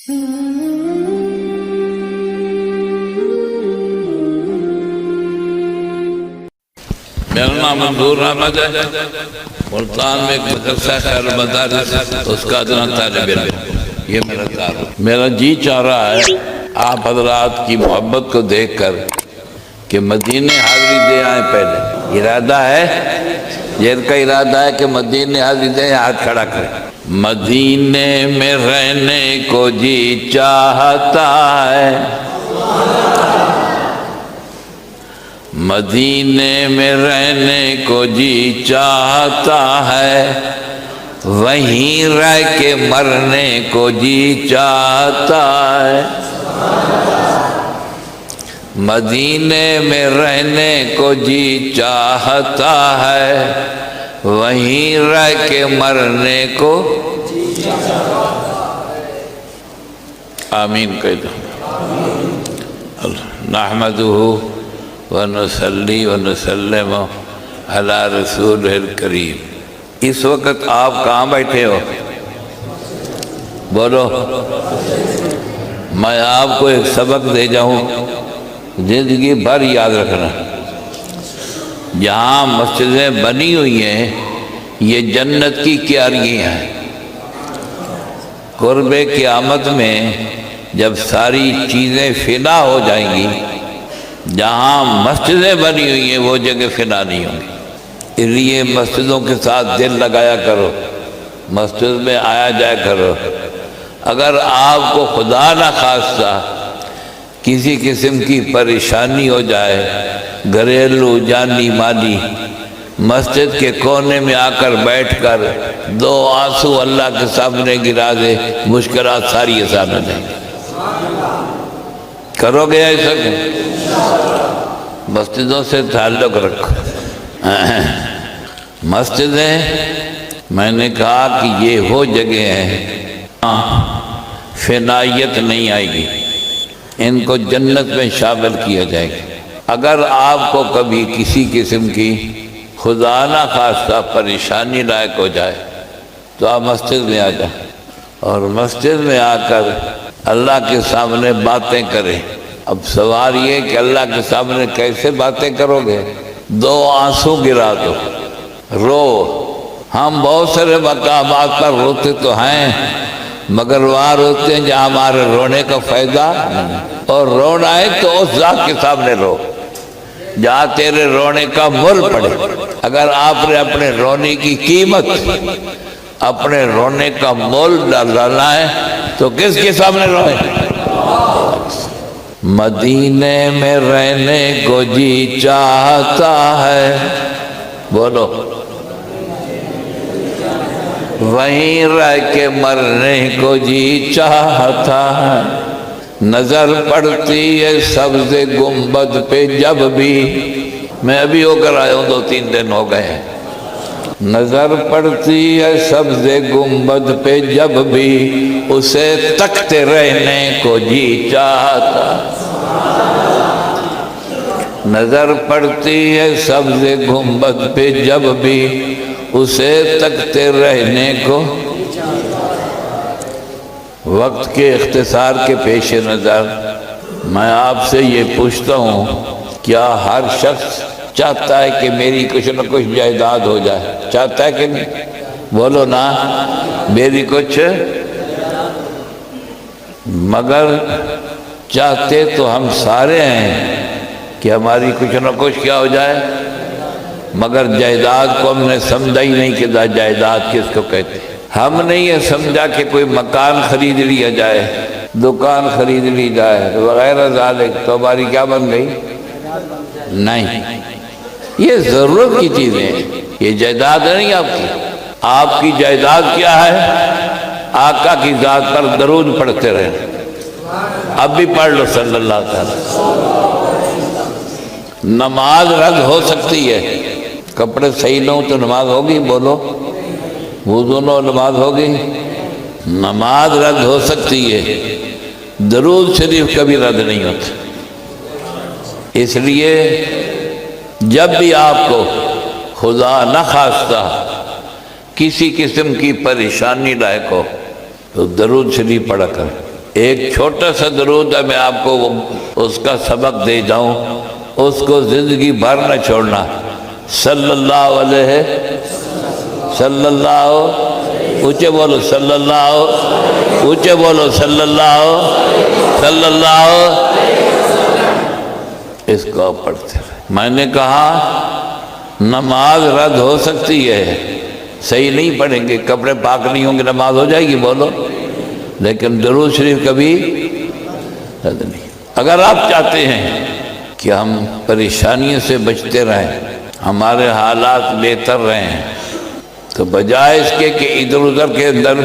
میرا نام منظور احمد ہے، ملتان میں ایک مدرسہ خیر المدارس، اس کا ادنا طالب علم، یہ میرا تعارف۔ میرا جی چاہ رہا ہے آپ حضرات کی محبت کو دیکھ کر کہ مدینے حاضری دے آئیں۔ پہلے ارادہ ہے، جن کا ارادہ ہے کہ مدینے حاضری دے، ہاتھ کھڑا کریں۔ مدینے میں رہنے کو جی چاہتا ہے، مدینے میں رہنے کو جی چاہتا ہے، وہیں رہ کے مرنے کو جی چاہتا ہے۔ مدینے میں رہنے کو جی چاہتا ہے، وہیں رہ کے مرنے کو جی چاہتا ہے۔ آمین کہہ دو۔ نحمدہ ونصلی ونسلم علی رسولہ الکریم۔ اس وقت آپ کہاں بیٹھے ہو؟ بولو۔ میں آپ کو ایک سبق دے جاؤں، زندگی بھر یاد رکھنا۔ جہاں مسجدیں بنی ہوئی ہیں یہ جنت کی کیاریاں ہیں۔ قرب قیامت میں جب ساری چیزیں فنا ہو جائیں گی، جہاں مسجدیں بنی ہوئی ہیں وہ جگہ فنا نہیں ہوں گی۔ اس لیے مسجدوں کے ساتھ دل لگایا کرو، مسجد میں آیا جایا کرو۔ اگر آپ کو خدا نہ خواستہ کسی قسم کی پریشانی ہو جائے، گھریلو جانی مالی، مسجد کے کونے میں آ کر بیٹھ کر دو آنسو اللہ کے سامنے گرا دے، مشکلات ساری آسان ہو جائیں گی۔ کرو گے ایسا؟ مسجدوں سے تعلق رکھو۔ مسجدیں میں نے کہا کہ یہ وہ جگہ ہیں فنائیت نہیں آئے گی، ان کو جنت میں شامل کیا جائے گا۔ اگر آپ کو کبھی کسی قسم کی خدا نہ خواستہ پریشانی لائق ہو جائے تو آپ مسجد میں آ جائیں، اور مسجد میں آ کر اللہ کے سامنے باتیں کریں۔ اب سوال یہ کہ اللہ کے سامنے کیسے باتیں کرو گے؟ دو آنسو گرا دو، رو۔ ہم بہت سارے مقامات پر روتے تو ہیں، مگر وہاں روتے ہیں جہاں ہمارے رونے کا فائدہ نہیں، اور رونا ہے تو اس ذات کے سامنے رو جہاں تیرے رونے کا مول پڑے۔ اگر آپ نے اپنے رونے کی قیمت، اپنے رونے کا مول ڈالنا ہے تو کس کے سامنے روئے؟ مدینے میں رہنے کو جی چاہتا ہے، بولو، وہیں رہ کے مرنے کو جی چاہتا ہے۔ نظر پڑتی ہے سبز گنبد پہ جب بھی، میں ابھی ہو کر آیا ہوں، 2-3 دن ہو گئے ہیں۔ نظر پڑتی ہے سبز گنبد پہ جب بھی، اسے تکتے رہنے کو جی چاہتا۔ نظر پڑتی ہے سبز گنبد پہ جب بھی، اسے تکتے رہنے کو۔ وقت کے اختصار کے پیش نظر میں آپ سے یہ پوچھتا ہوں، کیا ہر شخص چاہتا ہے کہ میری کچھ نہ کچھ جائیداد ہو جائے؟ چاہتا ہے کہ نہیں؟ بولو نا، میری کچھ۔ مگر چاہتے تو ہم سارے ہیں کہ ہماری کچھ نہ کچھ کیا ہو جائے، مگر جائیداد کو ہم نے سمجھا ہی نہیں کہ جائیداد کس کو کہتے ہیں۔ ہم نے یہ سمجھا کہ کوئی مکان خرید لیا جائے، دکان خرید لی جائے وغیرہ ذالک، تو ہماری کیا بن گئی؟ نہیں، یہ ضرورت کی چیزیں ہیں، یہ جائیداد نہیں آپ کی۔ آپ کی جائیداد کیا ہے؟ آقا کی ذات پر درود پڑھتے رہے۔ اب بھی پڑھ لو صلی اللہ علیہ وسلم۔ نماز رد ہو سکتی ہے، کپڑے صحیح نہ ہوں تو نماز ہوگی؟ بولو۔ وضو نہ ہو نماز ہوگی؟ نماز رد ہو سکتی ہے، درود شریف کبھی رد نہیں ہوتا۔ اس لیے جب بھی آپ کو خدا نہ خواستہ کسی قسم کی پریشانی لائق ہو تو درود شریف پڑھا کریں۔ ایک چھوٹا سا درود ہے، میں آپ کو اس کا سبق دے جاؤں، اس کو زندگی بھر نہ چھوڑنا۔ صلی اللہ علیہ، صلی اللہ، اونچے بولو صلی اللہ، اونچے بولو صلی اللہ، صلی اللہ، اس کو آپ پڑھتے رہے۔ میں نے کہا نماز رد ہو سکتی ہے، صحیح نہیں پڑھیں گے، کپڑے پاک نہیں ہوں گے، نماز ہو جائے گی، بولو، لیکن درود شریف کبھی رد نہیں۔ اگر آپ چاہتے ہیں کہ ہم پریشانیوں سے بچتے رہیں، ہمارے حالات بہتر رہیں، تو بجائے اس کے کہ ادھر ادھر کے اندر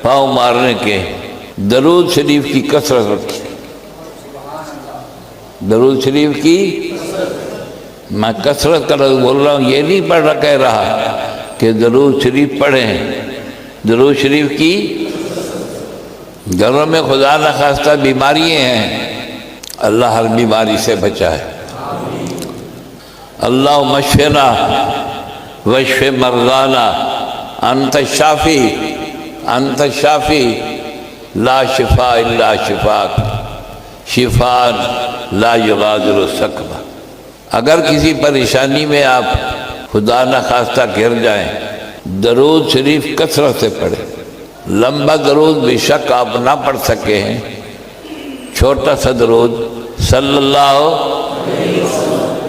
پاؤں مارنے کے، درود شریف کی کثرت رکھیں۔ درود شریف کی میں کثرت کا لفظ بول رہا ہوں، یہ نہیں پڑھ رہا، کہہ رہا کہ درود شریف پڑھیں۔ درود شریف کی، گھروں میں خدا نخواستہ بیماریاں ہیں، اللہ ہر بیماری سے بچائے۔ اللہم اشفنا واشف مرضانا، انت الشافی، انت الشافی، لا شفاء الا شفاک، شفاء لا یغادر سقما۔ اگر کسی پریشانی میں آپ خدا نخواستہ گر جائیں، درود شریف کثرت سے پڑھیں۔ لمبا درود بے شک آپ نہ پڑھ سکے ہیں، چھوٹا سا درود صلی اللہ،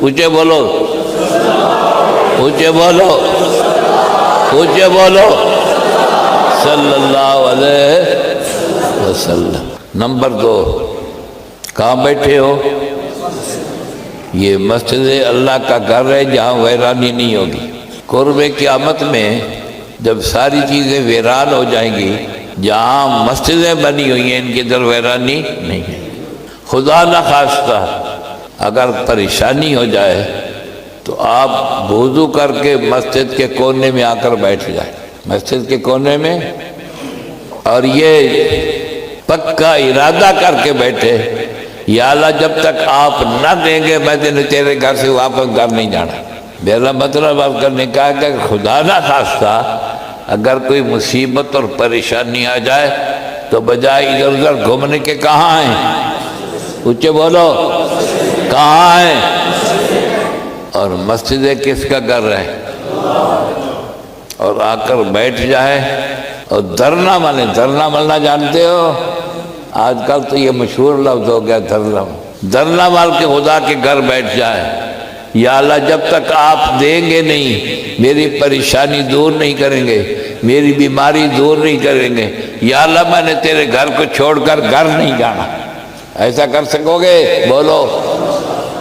اونچے بولو، اونچے بولو، اونچے بولو، صلی اللہ علیہ وسلم۔ نمبر 2، کہاں بیٹھے ہو؟ یہ مسجد اللہ کا گھر ہے جہاں ویرانی نہیں ہوگی۔ قرب قیامت میں جب ساری چیزیں ویران ہو جائیں گی، جہاں مسجدیں بنی ہوئی ہیں ان کی در ویرانی نہیں ہے۔ خدا نخواستہ اگر پریشانی ہو جائے تو آپ وضو کر کے مسجد کے کونے میں آ کر بیٹھ جائیں، مسجد کے کونے میں، اور یہ پکا ارادہ کر کے بیٹھے، یا اللہ جب تک آپ نہ دیں گے میں تیرے گھر سے واپس گھر نہیں جانا۔ میرا مطلب آپ کرنے کا ہے کہ خدا نہ خواستہ اگر کوئی مصیبت اور پریشانی آ جائے تو بجائے ادھر ادھر گھومنے کے کہاں ہیں؟ اونچے بولو، کہاں ہیں؟ اور مسجد کس کا گھر ہے؟ اور آ کر بیٹھ جائے اور دھرنا ملے۔ دھرنا ملنا جانتے ہو؟ آج کل تو یہ مشہور لفظ ہو گیا دھرنا۔ دھرنا مال کے خدا کے گھر بیٹھ جائے، یا اللہ جب تک آپ دیں گے نہیں، میری پریشانی دور نہیں کریں گے، میری بیماری دور نہیں کریں گے، یا اللہ میں نے تیرے گھر کو چھوڑ کر گھر نہیں جانا۔ ایسا کر سکو گے؟ بولو۔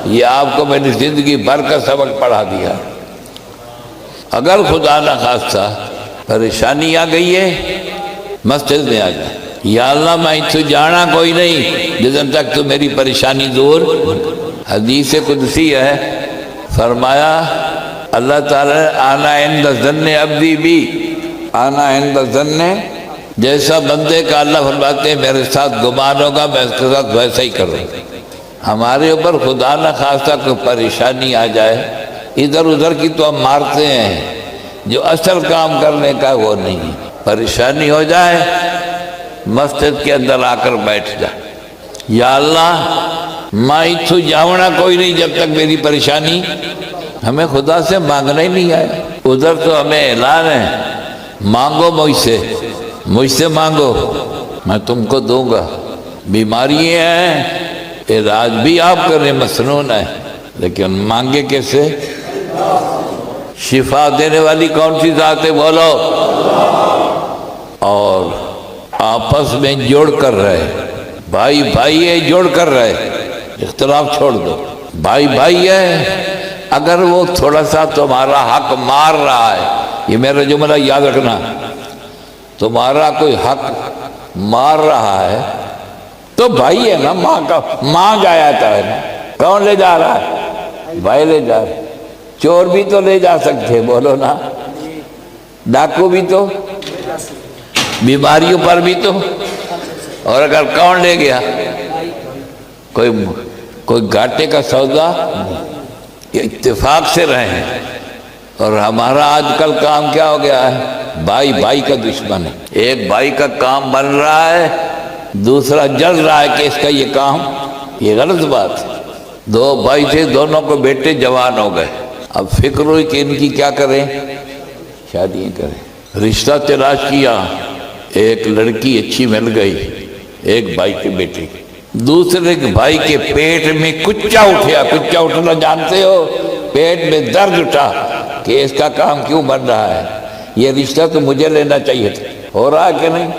یہ آپ کو میں نے زندگی بھر کا سبق پڑھا دیا۔ اگر خدا نہ خواستہ پریشانی آ گئی ہے، مسجد میں آ جائے، یا اللہ میں تو جانا کوئی نہیں جب تک تو میری پریشانی دور۔ حدیث قدسی ہے، فرمایا اللہ تعالیٰ آنا عند ظن عبدی بھی، آنا عند ظن، جیسا بندے کا اللہ فرماتے ہیں میرے ساتھ گمان ہوگا میں اس کے ساتھ ویسا ہی کروں۔ ہمارے اوپر خدا نہ خواستہ کوئی پریشانی آ جائے، ادھر ادھر کی تو ہم مارتے ہیں، جو اصل کام کرنے کا وہ نہیں۔ پریشانی ہو جائے مسجد کے اندر آ کر بیٹھ جائے، یا اللہ میں اتھو جاؤنا کوئی نہیں جب تک میری پریشانی۔ ہمیں خدا سے مانگنا ہی نہیں آیا، ادھر تو ہمیں اعلان ہے مانگو مجھ سے مانگو میں تم کو دوں گا۔ بیماریاں ہیں، علاج بھی آپ کریں مسنون ہے، لیکن مانگے کیسے؟ شفا دینے والی کون سی ذات ہے؟ بولو۔ اور آپس میں جوڑ کر رہے، بھائی بھائی ہے، جوڑ کر رہے، اختلاف چھوڑ دو۔ بھائی بھائی ہے، اگر وہ تھوڑا سا تمہارا حق مار رہا ہے، یہ میرا جملہ یاد رکھنا، تمہارا کوئی حق مار رہا ہے تو بھائی ہے نا، ماں جایا تھا ہے نا، کون لے جا رہا ہے؟ بھائی لے جا رہا ہے۔ چور بھی تو لے جا سکتے، بولو نا، ڈاکو بھی تو، بیماریوں پر بھی تو، اور اگر کون لے گیا؟ کوئی گھاٹے کا سودا، یہ اتفاق سے رہیں۔ اور ہمارا آج کل کام کیا ہو گیا ہے؟ بھائی بھائی کا دشمن ہے۔ ایک بھائی کا کام بن رہا ہے دوسرا جل رہا ہے کہ اس کا یہ کام، یہ غلط بات ہے۔ دو بھائی تھے، دونوں کو بیٹے جوان ہو گئے، اب فکر ہوئی کہ ان کی کیا کریں، شادیاں کریں۔ رشتہ تلاش کیا، ایک لڑکی اچھی مل گئی ایک بھائی کے بیٹے کی، دوسرے بھائی کے پیٹ میں کچا اٹھیا۔ کچا اٹھنا جانتے ہو، پیٹ میں درد اٹھا کہ اس کا کام کیوں بن رہا ہے، یہ رشتہ تو مجھے لینا چاہیے تھا، ہو رہا کہ نہیں،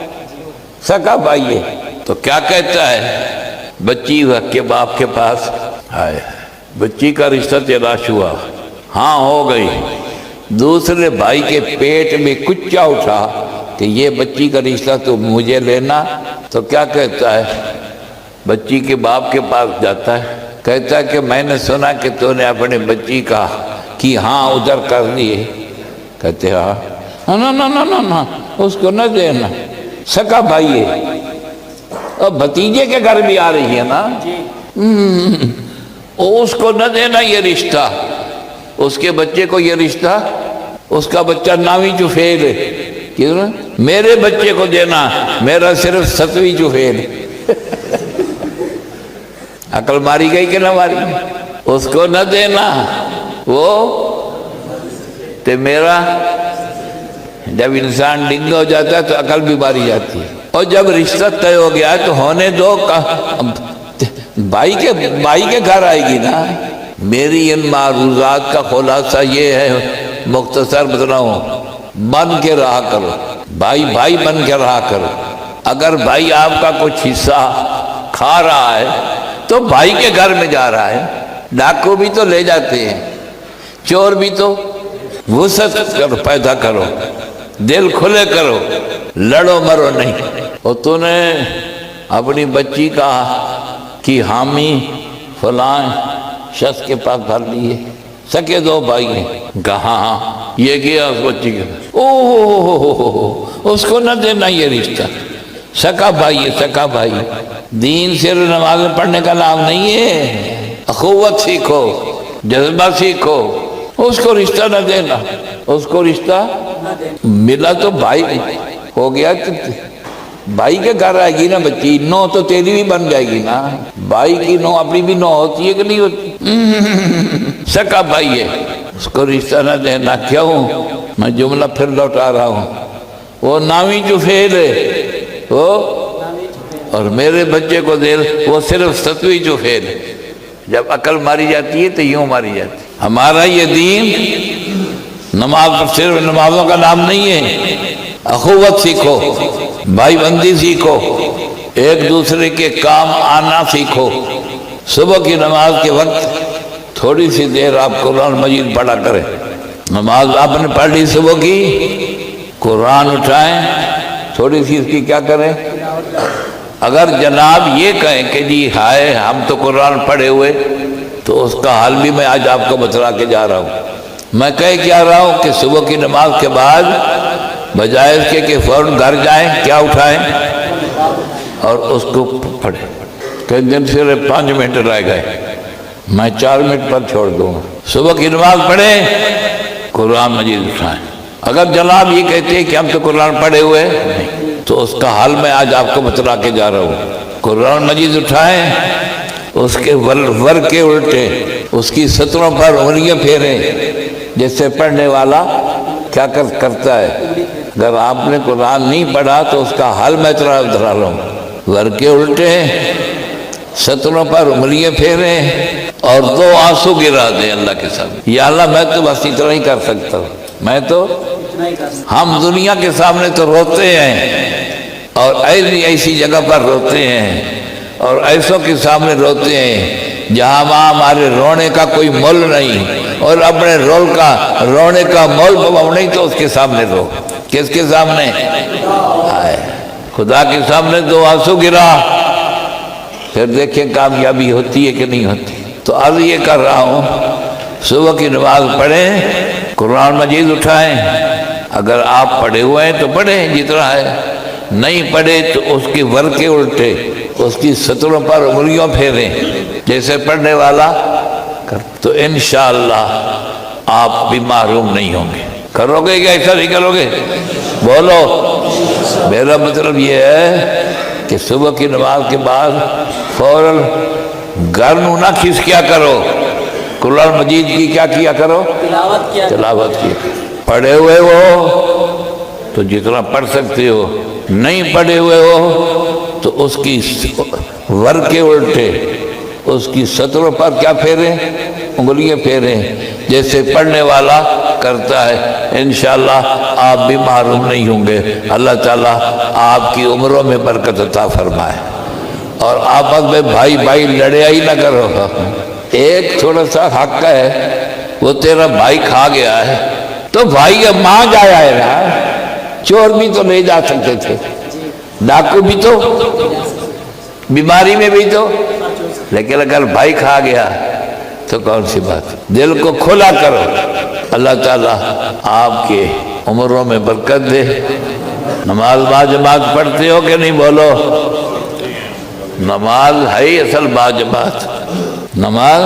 سکا بھائی ہے۔ تو کیا کہتا ہے، بچی کے باپ کے پاس آئے، بچی کا رشتہ تلاش ہوا، ہاں ہو گئی، دوسرے بھائی کے پیٹ میں کچا اٹھا کہ یہ بچی کا رشتہ تو مجھے لینا۔ تو کیا کہتا ہے، بچی کے باپ کے پاس جاتا ہے، کہتا ہے کہ میں نے سنا کہ تو نے اپنے بچی کا کی ہاں ادھر کر دیے۔ کہتے ہاں، نا اس کو نہ دینا، سکا بھائی ہے، اور بھتیجے کے گھر بھی آ رہی ہے نا، اس کو نہ دینا یہ رشتہ، اس کے بچے کو یہ رشتہ، اس کا بچہ 9ویں جو فیل ہے، کیوں میرے بچے کو دینا، میرا صرف 7ویں جو فیل ہے۔ عقل ماری گئی کہ نہ ماری، اس کو نہ دینا وہ تو میرا۔ جب انسان ڈنگا ہو جاتا ہے تو عقل بھی ماری جاتی ہے، اور جب رشتہ طے ہو گیا تو ہونے دو، بھائی کے گھر آئے گی نا۔ میری ان معروضات کا خلاصہ یہ ہے، مختصر بتلاؤں، بن کے رہا کرو، بھائی بن کے رہا کرو۔ اگر بھائی آپ کا کچھ حصہ کھا رہا ہے تو بھائی کے گھر میں جا رہا ہے، ڈاکو بھی تو لے جاتے ہیں، چور بھی تو، وسعت پیدا کرو، دل کھلے کرو، لڑو مرو نہیں۔ اور تو نے اپنی بچی کی حامی فلاں شخص کے پاس بھر لیے، سکے دو بھائی ہیں، کہاں یہ کیا اس بچی کے، اس کو نہ دینا یہ رشتہ، سکا بھائی ہے، سکا بھائی۔ دین صرف نماز پڑھنے کا نام نہیں ہے، اخوت سیکھو، جذبہ سیکھو، اس کو رشتہ نہ دینا، اس کو رشتہ ملا تو بھائی ہو گیا، بھائی کے گھر آئے گی نا بچی، نو تو تیری بھی بن جائے گی نا، بھائی کی نو اپنی بھی نو ہوتی ہے کہ نہیں ہوتی، سکا بھائی ہے، اس کو رشتہ نہ دینا۔ کیوں؟ میں جملہ پھر لوٹا رہا ہوں، وہ 9ویں جو فیل ہے وہ، اور میرے بچے کو دل وہ صرف 7ویں جو فیل ہے۔ جب عقل ماری جاتی ہے تو یوں ماری جاتی ہے۔ ہمارا یہ دین نماز پر صرف نمازوں کا نام نہیں ہے، اخوت سیکھو، بھائی بندی سیکھو، ایک دوسرے کے کام آنا سیکھو۔ صبح کی نماز کے وقت تھوڑی سی دیر آپ قرآن مجید پڑھا کریں، نماز آپ نے پڑھ لی صبح کی، قرآن اٹھائیں، تھوڑی سی اس کی کیا کریں۔ اگر جناب یہ کہیں کہ جی ہائے ہم تو قرآن پڑھے ہوئے، تو اس کا حال بھی میں آج آپ کو بتلا کے جا رہا ہوں۔ میں کہہ کیا رہا ہوں کہ صبح کی نماز کے بعد بجائے اس کے کہ فوراً گھر جائیں، کیا اٹھائیں اور اس کو پڑھیں۔ کہ دن صرف 5 منٹ رہ گئے، میں 4 منٹ پر چھوڑ دوں گا، صبح کی نماز پڑھیں، قرآن مجید اٹھائیں۔ اگر جناب یہ کہتے ہیں کہ ہم تو قرآن پڑھے ہوئے نہیں، تو اس کا حال میں آج آپ کو بتلا کے جا رہا ہوں۔ قرآن مجید اٹھائیں، اس کے ور کے الٹے اس کی سطروں پر انگلیاں پھیریں، جیسے پڑھنے والا کیا کرتا ہے۔ اگر آپ نے قرآن نہیں پڑھا تو اس کا حال میں بتلا رہا ہوں، ور کے الٹے سطروں پر انگلیاں پھیریں اور 2 آنسو گرا دیں اللہ کے سامنے۔ یا اللہ میں تو بس اتنا ہی کر سکتا ہوں، میں تو، ہم دنیا کے سامنے تو روتے ہیں اور ایسی جگہ پر روتے ہیں اور ایسوں کے سامنے روتے ہیں جہاں وہاں ہمارے رونے کا کوئی مول نہیں، اور اپنے رونے کا مول نہیں تو اس کے سامنے رو۔ کس کے سامنے؟ خدا کے سامنے 2 آنسو گرا، پھر دیکھیں کامیابی ہوتی ہے کہ نہیں ہوتی۔ تو عرض یہ کر رہا ہوں، صبح کی نماز پڑھیں، قرآن مجید اٹھائیں، اگر آپ پڑھے ہوئے ہیں تو پڑھیں جتنا ہے، نہیں پڑھے تو اس کی ور کے الٹے اس کی سطروں پر انگلیوں پھیریں جیسے پڑھنے والا، تو انشاءاللہ آپ بھی محروم نہیں ہوں گے۔ کرو گے کہ ایسا نہیں کرو گے؟ بولو۔ میرا مطلب یہ ہے کہ صبح کی نماز کے بعد فوراً گھر نو نہ کھس کیا کرو، قرآن مجید کی کیا کیا کرو؟ تلاوت کیا۔ پڑھے ہوئے ہو تو جتنا پڑھ سکتے ہو، نہیں پڑھے ہوئے ہو تو اس کی ورقے الٹے، اس کی سطروں پر کیا پھیریں؟ انگلیاں پھیریں، جیسے پڑھنے والا کرتا ہے۔ انشاءاللہ آپ بھی محروم نہیں ہوں گے۔ اللہ تعالیٰ آپ کی عمروں میں برکت عطا فرمائے۔ اور آپس میں بھائی بھائی لڑیا ہی نہ کرو۔ ایک تھوڑا سا حق ہے، وہ تیرا بھائی کھا گیا ہے تو بھائی اب ماں جایا ہے نا، چور بھی تو لے جا سکتے تھے، ڈاکو بھی تو، بیماری میں بھی تو، لیکن اگر بھائی کھا گیا تو کون سی بات؟ دل کو کھلا کرو۔ اللہ تعالیٰ آپ کے عمروں میں برکت دے۔ نماز با جماعت پڑھتے ہو کہ نہیں؟ بولو۔ نماز ہے ہی اصل با جماعت، نماز،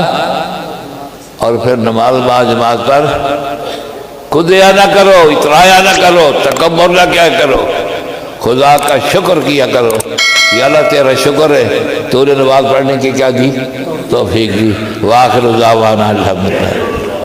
اور پھر نماز با جماعت پر خودیا نہ کرو، اترایا نہ کرو، تکبر نہ کیا کرو، خدا کا شکر کیا کرو۔ یا اللہ تیرا شکر ہے تو نے نماز پڑھنے کی کیا دی؟ توفیق دی۔ وآخر دعوانا الحمدللہ۔